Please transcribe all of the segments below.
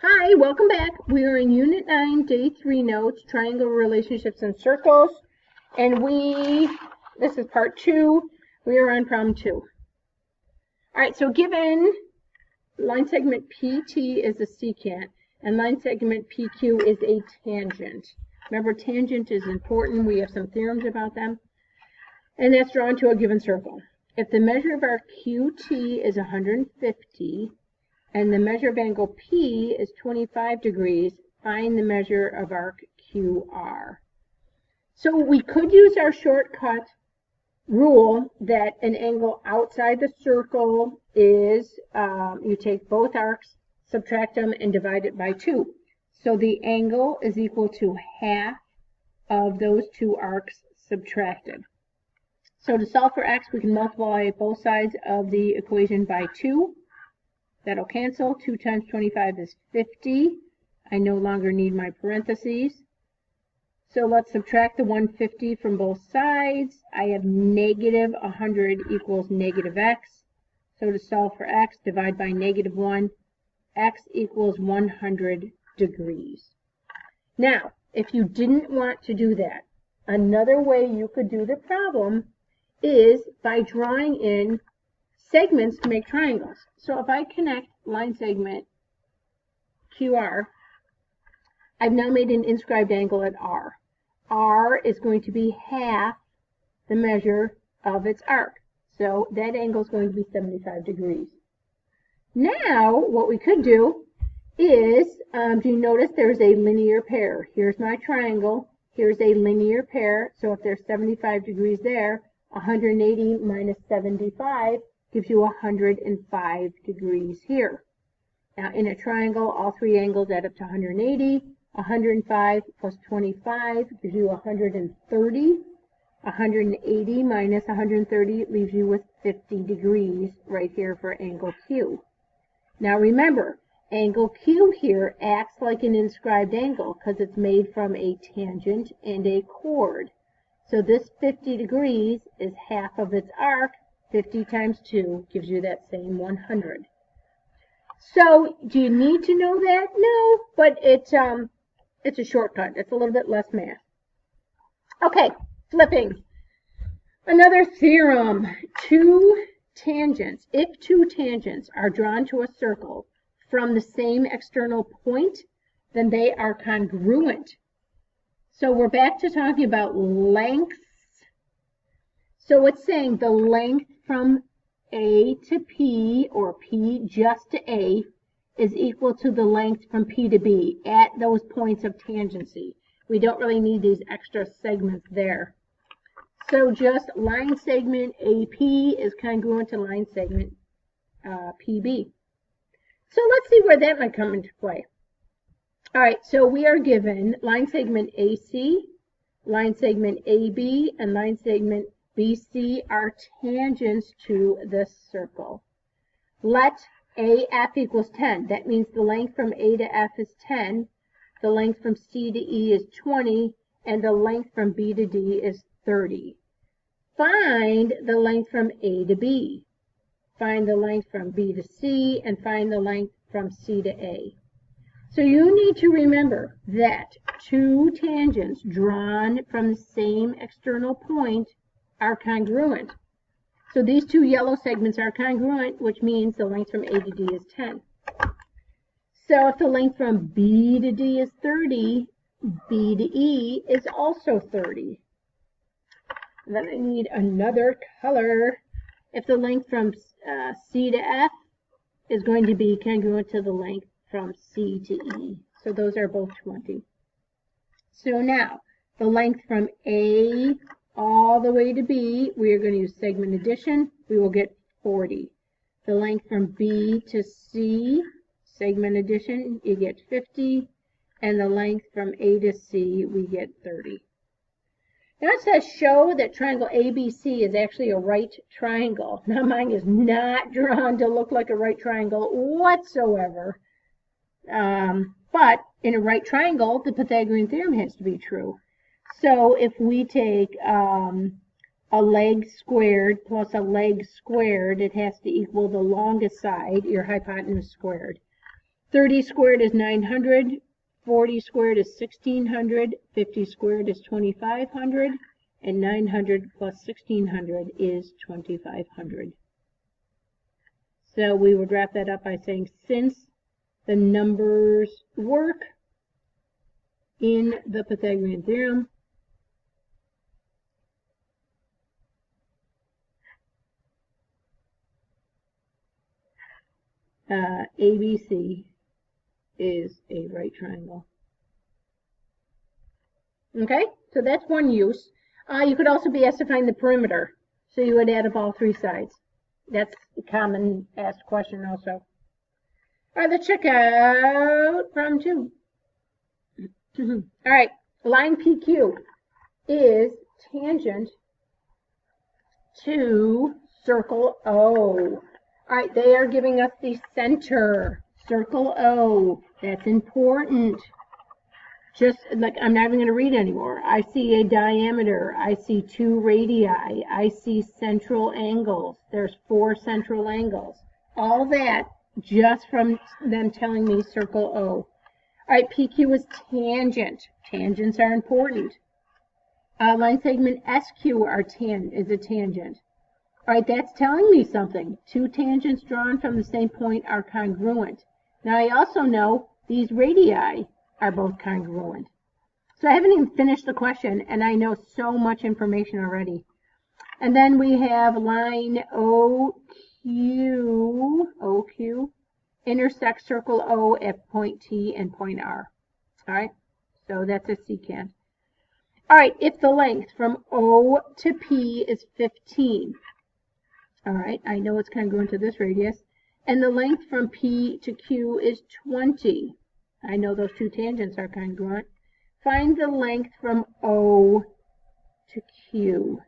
Hi, welcome back. We are in Unit 9, Day 3 notes, Triangle Relationships and Circles. And this is Part 2. We are on Problem 2. All right, so given line segment PT is a secant and line segment PQ is a tangent. Remember, tangent is important. We have some theorems about them. And that's drawn to a given circle. If the measure of our QT is 150, and the measure of angle P is 25 degrees, find the measure of arc QR. So we could use our shortcut rule that an angle outside the circle is, you take both arcs, subtract them, and divide it by 2. So the angle is equal to half of those two arcs subtracted. So to solve for x, we can multiply both sides of the equation by 2. That'll cancel. 2 times 25 is 50. I no longer need my parentheses. So let's subtract the 150 from both sides. I have negative 100 equals negative x. So to solve for x, divide by negative 1. X equals 100 degrees. Now, if you didn't want to do that, another way you could do the problem is by drawing in segments to make triangles. So if I connect line segment QR, I've now made an inscribed angle at R. R is going to be half the measure of its arc. So that angle is going to be 75 degrees. Now, what we could do is, do you notice there's a linear pair? Here's my triangle. Here's a linear pair. So if there's 75 degrees there, 180 minus 75 gives you 105 degrees here. Now in a triangle, all three angles add up to 180. 105 plus 25 gives you 130. 180 minus 130 leaves you with 50 degrees right here for angle Q. Now remember, angle Q here acts like an inscribed angle because it's made from a tangent and a chord. So this 50 degrees is half of its arc. 50 times 2 gives you that same 100. So, do you need to know that? No, but it's a shortcut. It's a little bit less math. Okay, flipping. Another theorem. If two tangents are drawn to a circle from the same external point, then they are congruent. So we're back to talking about lengths. So it's saying the length from A to P, or P just to A, is equal to the length from P to B at those points of tangency. We don't really need these extra segments there. So just line segment AP is congruent to line segment PB. So let's see where that might come into play. All right, so we are given line segment AC, line segment AB, and line segment BC are tangents to this circle. Let AF equals 10. That means the length from A to F is 10, the length from C to E is 20, and the length from B to D is 30. Find the length from A to B. Find the length from B to C, and find the length from C to A. So you need to remember that two tangents drawn from the same external point are congruent. So these two yellow segments are congruent, which means the length from A to D is 10. So if the length from B to D is 30, B to E is also 30. Then I need another color. If the length from C to F is going to be congruent to the length from C to E. So those are both 20. So now, the length from A all the way to B, we are going to use segment addition. We will get 40. The length from B to C, segment addition, you get 50. And the length from A to C, we get 30. Now it says show that triangle ABC is actually a right triangle. Now mine is not drawn to look like a right triangle whatsoever. But in a right triangle, the Pythagorean theorem has to be true. So if we take a leg squared plus a leg squared, it has to equal the longest side, your hypotenuse squared. 30 squared is 900, 40 squared is 1600, 50 squared is 2500, and 900 plus 1600 is 2500. So we would wrap that up by saying, since the numbers work in the Pythagorean theorem, ABC is a right triangle. Okay, so that's one use. You could also be asked to find the perimeter. So you would add up all three sides. That's a common asked question also. All right, let's check out problem 2. All right, line PQ is tangent to circle O. All right, they are giving us the center, circle O. That's important. Just like, I'm not even going to read anymore. I see a diameter. I see 2 radii. I see central angles. There's 4 central angles. All that just from them telling me circle O. All right, PQ is tangent. Tangents are important. Line segment SQ is a tangent. All right, that's telling me something. 2 tangents drawn from the same point are congruent. Now, I also know these radii are both congruent. So I haven't even finished the question, and I know so much information already. And then we have line OQ intersects circle O at point T and point R. All right, so that's a secant. All right, if the length from O to P is 15, all right, I know it's congruent to this radius, and the length from P to Q is 20. I know those 2 tangents are congruent. Find the length from O to Q.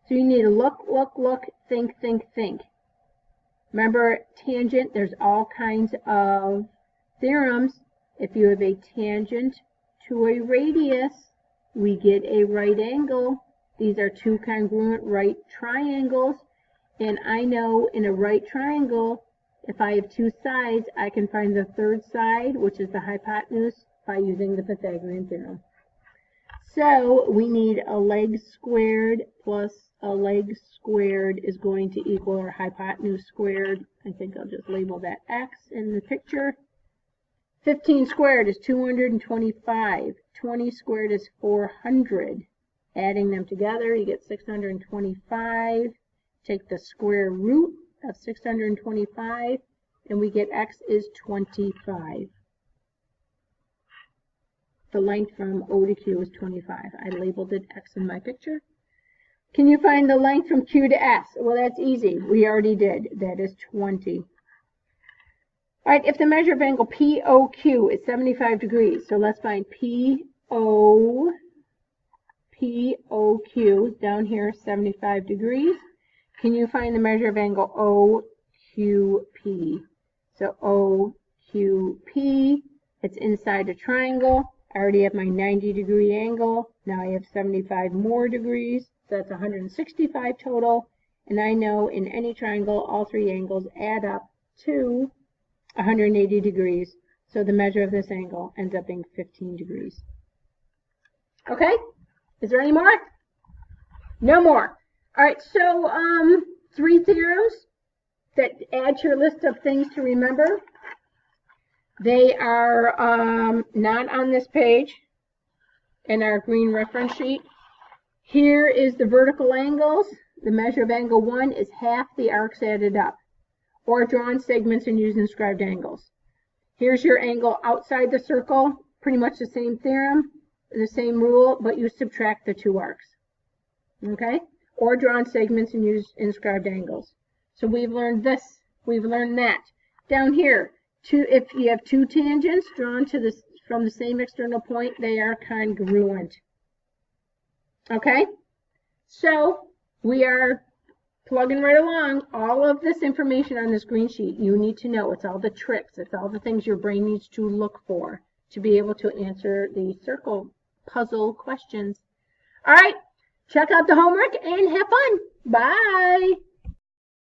So you need to look, think. Remember, tangent, there's all kinds of theorems. If you have a tangent to a radius, we get a right angle. These are 2 congruent right triangles. And I know in a right triangle, if I have 2 sides, I can find the third side, which is the hypotenuse, by using the Pythagorean theorem. So we need a leg squared plus a leg squared is going to equal our hypotenuse squared. I think I'll just label that X in the picture. 15 squared is 225. 20 squared is 400. Adding them together, you get 625. Take the square root of 625, and we get X is 25. The length from O to Q is 25. I labeled it X in my picture. Can you find the length from Q to S? Well, that's easy. We already did. That is 20. All right, if the measure of angle POQ is 75 degrees, so let's find POQ down here, 75 degrees. Can you find the measure of angle OQP? So OQP, it's inside a triangle. I already have my 90-degree angle. Now I have 75 more degrees. So that's 165 total. And I know in any triangle, all 3 angles add up to 180 degrees. So the measure of this angle ends up being 15 degrees. Okay? Is there any more? No more. All right, so 3 theorems that add to your list of things to remember. They are not on this page in our green reference sheet. Here is the vertical angles. The measure of angle 1 is half the arcs added up, or drawn segments and use inscribed angles. Here's your angle outside the circle, pretty much the same theorem, the same rule, but you subtract the 2 arcs. Okay? Or drawn segments and use inscribed angles. So we've learned this, we've learned that. Down here, if you have 2 tangents drawn from the same external point, they are congruent. Okay? So we are plugging right along. All of this information on this green sheet you need to know. It's all the tricks, it's all the things your brain needs to look for to be able to answer the circle puzzle questions. All right. Check out the homework and have fun. Bye.